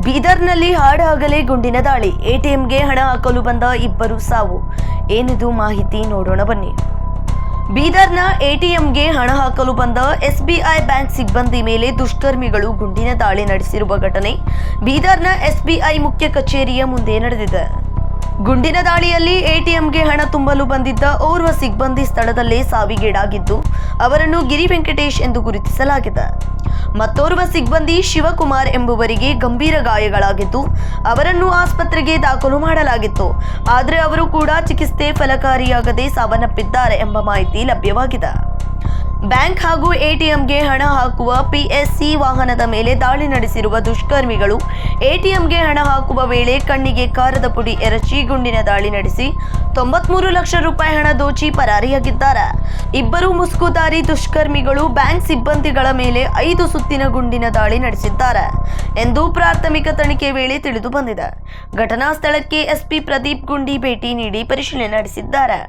ಬೀದರ್ನಲ್ಲಿ ಹಾಡಹಗಲೇ ಗುಂಡಿನ ದಾಳಿ, ಎಟಿಎಂಗೆ ಹಣ ಹಾಕಲು ಬಂದ ಇಬ್ಬರು ಸಾವು. ಏನಿದು ಮಾಹಿತಿ ನೋಡೋಣ ಬನ್ನಿ. ಬೀದರ್ನ ಎಟಿಎಂಗೆ ಹಣ ಹಾಕಲು ಬಂದ ಎಸ್ಬಿಐ ಬ್ಯಾಂಕ್ ಸಿಬ್ಬಂದಿ ಮೇಲೆ ದುಷ್ಕರ್ಮಿಗಳು ಗುಂಡಿನ ದಾಳಿ ನಡೆಸಿರುವ ಘಟನೆ ಬೀದರ್ನ ಎಸ್ಬಿಐ ಮುಖ್ಯ ಕಚೇರಿಯ ಮುಂದೆ ನಡೆದಿದೆ. ಗುಂಡಿನ ದಾಳಿಯಲ್ಲಿ ಎಟಿಎಂಗೆ ಹಣ ತುಂಬಲು ಬಂದಿದ್ದ ಓರ್ವ ಸಿಬ್ಬಂದಿ ಸ್ಥಳದಲ್ಲೇ ಸಾವಿಗೀಡಾಗಿದ್ದು, ಅವರನ್ನು ಗಿರಿ ವೆಂಕಟೇಶ್ ಎಂದು ಗುರುತಿಸಲಾಗಿದೆ. ಮತ್ತೋರ್ವ ಸಿಬ್ಬಂದಿ ಶಿವಕುಮಾರ್ ಎಂಬುವರಿಗೆ ಗಂಭೀರ ಗಾಯಗಳಾಗಿದ್ದು, ಅವರನ್ನು ಆಸ್ಪತ್ರೆಗೆ ದಾಖಲು ಮಾಡಲಾಗಿತ್ತು. ಆದರೆ ಅವರು ಕೂಡ ಚಿಕಿತ್ಸೆ ಫಲಕಾರಿಯಾಗದೆ ಸಾವನ್ನಪ್ಪಿದ್ದಾರೆ ಎಂಬ ಮಾಹಿತಿ ಲಭ್ಯವಾಗಿದೆ. ಬ್ಯಾಂಕ್ ಹಾಗೂ ಎಟಿಎಂಗೆ ಹಣ ಹಾಕುವ ಪಿಎಸ್ಸಿ ವಾಹನದ ಮೇಲೆ ದಾಳಿ ನಡೆಸಿರುವ ದುಷ್ಕರ್ಮಿಗಳು ಎಟಿಎಂಗೆ ಹಣ ಹಾಕುವ ವೇಳೆ ಕಣ್ಣಿಗೆ ಕಾರದ ಪುಡಿ ಎರಚಿ ಗುಂಡಿನ ದಾಳಿ ನಡೆಸಿ 93 ಲಕ್ಷ ರೂಪಾಯಿ ಹಣ ದೋಚಿ ಪರಾರಿಯಾಗಿದ್ದಾರೆ. ಇಬ್ಬರು ಮುಸುಕುಧಾರಿ ದುಷ್ಕರ್ಮಿಗಳು ಬ್ಯಾಂಕ್ ಸಿಬ್ಬಂದಿಗಳ ಮೇಲೆ 5 ಸುತ್ತಿನ ಗುಂಡಿನ ದಾಳಿ ನಡೆಸಿದ್ದಾರೆ ಎಂದು ಪ್ರಾಥಮಿಕ ತನಿಖೆ ವೇಳೆ ತಿಳಿದು ಬಂದಿದೆ. ಘಟನಾ ಸ್ಥಳಕ್ಕೆ ಎಸ್ಪಿ ಪ್ರದೀಪ್ ಗುಂಡಿ ಭೇಟಿ ನೀಡಿ ಪರಿಶೀಲನೆ ನಡೆಸಿದ್ದಾರೆ.